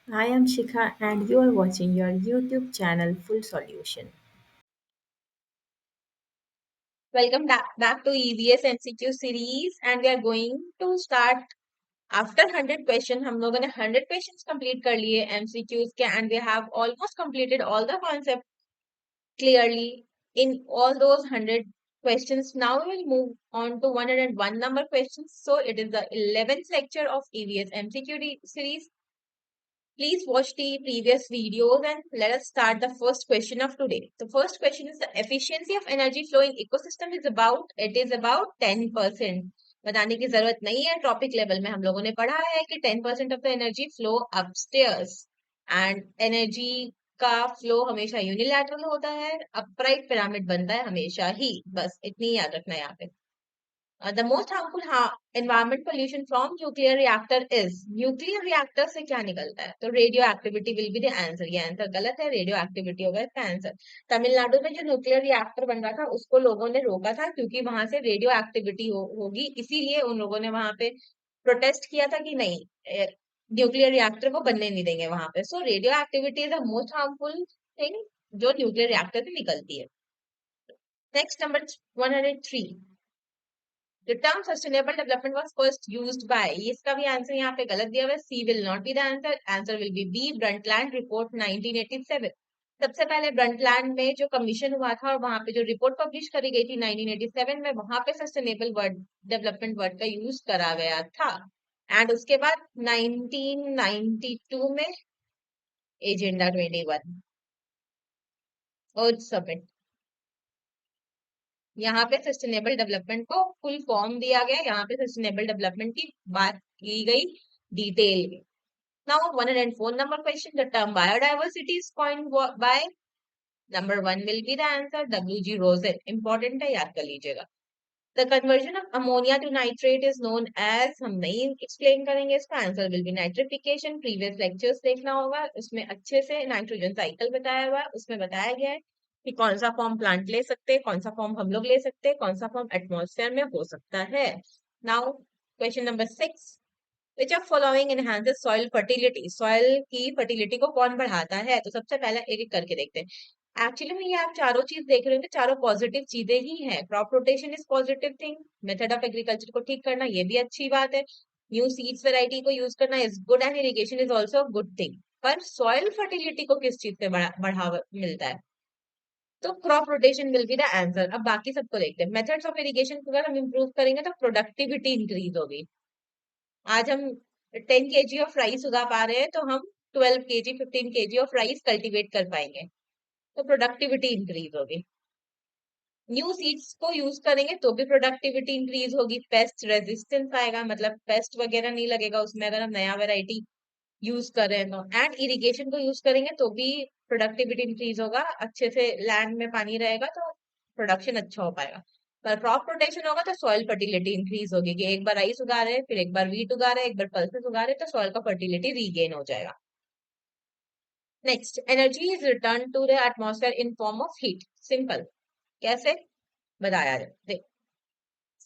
I am Shikha and you are watching your YouTube channel Full Solution. Welcome back to EVS MCQ series and we are going to start after 100 question. हम लोगों ने 100 questions complete कर लिए MCQs के and we have almost completed all the concept clearly in all those 100 questions. Now we will move on to 101 number questions. So it is the 11th lecture of EVS MCQ series. Please watch the previous videos and let us start the first question of today. The first question is the efficiency of energy flow in ecosystem it is about 10%. बताने की जरूरत नहीं है topic level में हम लोगों ने पढ़ा है कि 10% of the energy flow upstairs and energy का फ्लो हमेशा यूनिलैटरल होता है अपराइट पिरामिड बनता है हमेशा ही बस इतनी याद रखना है यहाँ पे the most harmful environment pollution from nuclear reactor is nuclear reactor से क्या निकलता है तो radio activity will be the answer ये आंसर गलत है रेडियो एक्टिविटी होगा इसका आंसर तमिलनाडु में जो न्यूक्लियर रिएक्टर बन रहा था उसको लोगों ने रोका था क्योंकि वहां से रेडियो एक्टिविटी होगी इसीलिए उन लोगों ने वहां पे प्रोटेस्ट किया था कि नहीं न्यूक्लियर रिएक्टर को बनने नहीं देंगे वहां पे so radio activity is the most harmful thing जो न्यूक्लियर रिएक्टर से निकलती है next number 103 The term sustainable development was first used by ये इसका भी आंसर यहाँ पे गलत दिया हुआ है C will not be the answer answer will be B Brundtland report 1987 सबसे पहले ब्रंटलैंड में जो कमीशन हुआ था और वहां पे जो रिपोर्ट पब्लिश करी गई थी 1987 में वहां पे सस्टेनेबल वर्ड डेवलपमेंट वर्ड का यूज करा गया था एंड उसके बाद 1992 में एजेंडा 21 और समिट यहाँ पे सस्टेनेबल डेवलपमेंट को फुल फॉर्म दिया गया यहाँ पे सस्टेनेबल डेवलपमेंट की बात की गई डिटेल में now 104 number question the term biodiversity is coined by number 1 will be the answer WG Rosen important है याद कर लीजिएगा the conversion of ammonia to nitrate is known as हम नहीं एक्सप्लेन करेंगे इसका answer will be nitrification previous lectures देखना होगा उसमें अच्छे से नाइट्रोजन साइकिल बताया हुआ है उसमें बताया गया है कि कौन सा फॉर्म प्लांट ले सकते हैं कौन सा फॉर्म हम लोग ले सकते हैं कौन सा फॉर्म एटमॉस्फेयर में हो सकता है now question number 6 which of following enhances soil fertility soil की फर्टिलिटी को कौन बढ़ाता है तो सबसे पहले एक एक करके देखते हैं एक्चुअली में ये आप चारों चीज देख रहे होंगे चारों पॉजिटिव चीजें ही हैं crop rotation is positive thing method of agriculture को ठीक करना ये भी अच्छी बात है न्यू सीड्स वेराइटी को यूज करना is good and irrigation is also good thing पर सॉइल फर्टिलिटी को किस चीज से बढ़ावा मिलता है तो crop rotation will be the answer अब बाकी सबको देखते हैं मेथड्स ऑफ इरिगेशन को अगर हम इंप्रूव करेंगे तो प्रोडक्टिविटी इंक्रीज होगी आज हम 10 kg ऑफ राइस उगा पा रहे हैं तो हम 12 kg 15 kg of rice cultivate कर पाएंगे तो प्रोडक्टिविटी इंक्रीज होगी न्यू सीड्स को यूज करेंगे तो भी प्रोडक्टिविटी इंक्रीज होगी पेस्ट रेजिस्टेंस आएगा मतलब पेस्ट वगैरह नहीं लगेगा उसमें अगर हम नया वेराइटी यूज कर रहे हैं तो एंड इरिगेशन को यूज करेंगे तो भी प्रोडक्टिविटी इंक्रीज होगा अच्छे से लैंड में पानी रहेगा तो प्रोडक्शन अच्छा हो पाएगा पर क्रॉप रोटेशन होगा तो सॉइल फर्टिलिटी इंक्रीज होगी कि एक बार राइस उगा रहे हैं फिर एक बार वीट उगा रहे हैं एक बार पल्सेस उगा रहे हैं तो सॉइल का फर्टिलिटी रीगेन हो जाएगा next energy is return to the atmosphere in form of heat simple कैसे बताया जाए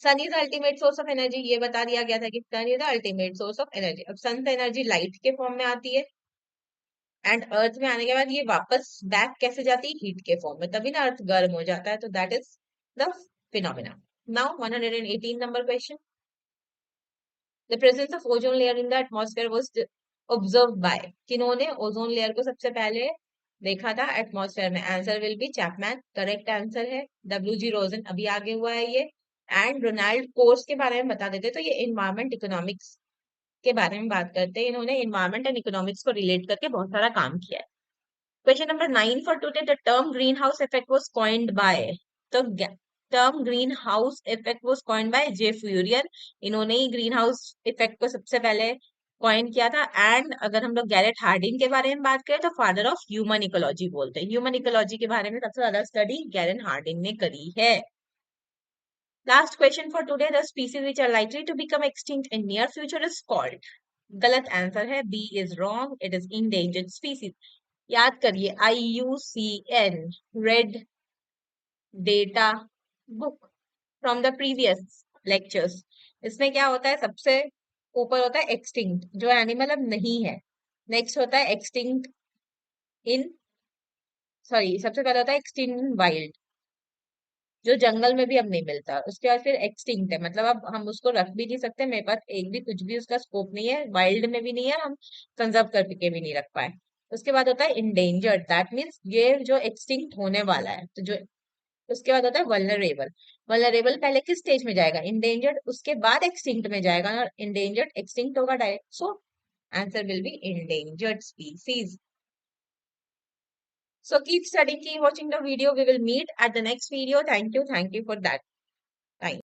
sun is ultimate source of energy ये बता दिया गया था कि sun is ultimate source of energy अब सन से एनर्जी लाइट के फॉर्म में आती है एंड अर्थ में आने के बाद ये वापस बैक कैसे जाती है हीट के फॉर्म में तभी ना अर्थ गर्म हो जाता है तो that is the phenomena now 118 number question the presence of ozone layer in the atmosphere was observe by किन्होंने ओजोन लेयर को सबसे पहले देखा था एटमॉस्फेयर में answer will be Chapman correct answer है डब्ल्यू जी रोजन अभी आगे हुआ है ये एंड रोनाल्ड कोर्स के बारे में बता देते तो ये इन्वायरमेंट इकोनॉमिक्स के बारे में बात करते हैं इन्होंने इन्वायरमेंट एंड इकोनॉमिक्स को रिलेट करके बहुत सारा काम किया है question number 9 for today the term greenhouse effect was coined by तो term greenhouse effect was coined by J Fourier इन्होंने ही ग्रीन हाउस इफेक्ट को सबसे पहले कॉइन किया था एंड अगर हम लोग गैरेट हार्डिंग के बारे में बात करें तो फादर ऑफ ह्यूमन इकोलॉजी बोलते हैं ह्यूमन इकोलॉजी के बारे में सबसे ज्यादा स्टडी गैरेट हार्डिंग ने करी है last question for today the species which are likely to become extinct in near future is called गलत आंसर है B is wrong it is endangered species याद करिए IUCN red data book from the previous lectures इसमें क्या होता है सबसे ऊपर होता है एक्सटिंक्ट जो एनिमल अब नहीं है नेक्स्ट होता है एक्सटिंक्ट इन, सॉरी, सबसे पहले होता है एक्सटिंक्ट इन वाइल्ड, जो जंगल में भी अब नहीं मिलता। उसके बाद फिर एक्सटिंक्ट है, मतलब अब हम उसको रख भी नहीं सकते, मेरे पास एक भी कुछ भी उसका स्कोप नहीं है, वाइल्ड में भी नहीं है, हम कंजर्व करके भी नहीं रख पाए। उसके बाद होता है इंडेंजर्ड, दैट मीन्स ये जो एक्सटिंक्ट होने वाला है, तो जो उसके बाद होता है वल्नरेबल। वल्नरेबल पहले किस स्टेज में जाएगा? इंडेंजर्ड, उसके बाद एक्सटिंक्ट में जाएगा, और इंडेंजर्ड एक्सटिंक्ट होगा direct, so answer will B endangered species. So keep studying, keep watching the video. We will meet at the next video. Thank you for that time.